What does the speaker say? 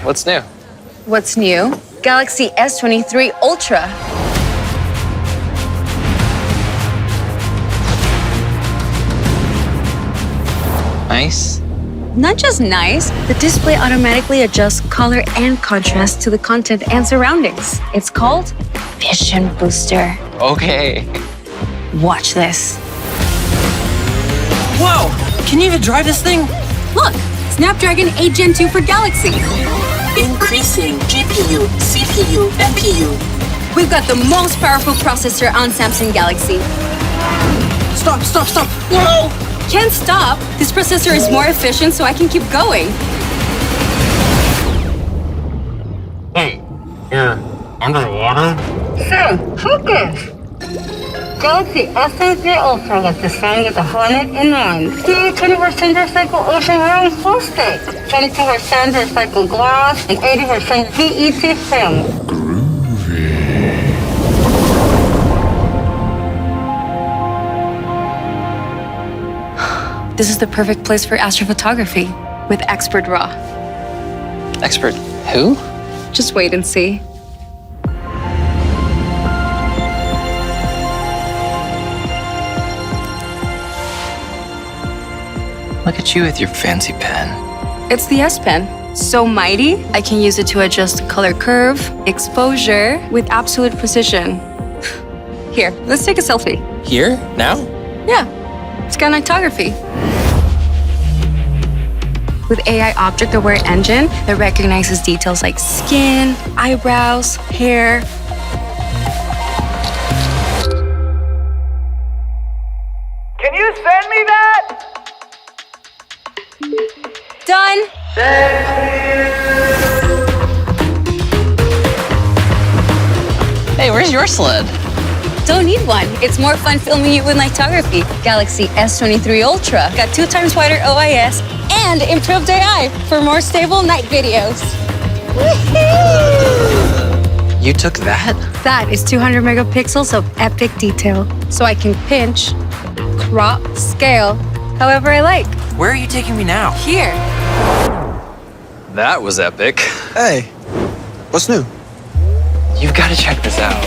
What's new? What's new? Galaxy S23 Ultra. Nice. Not just nice, the display automatically adjusts color and contrast to the content and surroundings. It's called Vision Booster. Okay. Watch this. Whoa! Can you even drive this thing? Look, Snapdragon 8 Gen 2 for Galaxy. Increasing GPU, CPU, NPU. We've got the most powerful processor on Samsung Galaxy. Stop, stop, stop! Whoa! Can't stop. This processor is more efficient, so I can keep going. Hey, you're underwater? So, focus! Galaxy S23 Ultra was designed with a Hornet in mind. 20% recycled ocean-wearing plastic, 22% recycled glass, and 80% PET film. This is the perfect place for astrophotography with Expert RAW. Expert who? Just wait and see. Look at you with your fancy pen. It's the S Pen. So mighty, I can use it to adjust color curve, exposure with absolute precision. Here, let's take a selfie. Here? Now? Yeah, scanlitography. With AI object-aware engine that recognizes details like skin, eyebrows, hair. Can you send me that? Done. Hey, where's your sled? Don't need one. It's more fun filming you with nightography. Galaxy S23 Ultra got 2 times wider OIS and improved AI for more stable night videos. You took that? That is 200 megapixels of epic detail. So I can pinch, crop, scale, however I like. Where are you taking me now? Here. That was epic. Hey, what's new? You've got to check this out.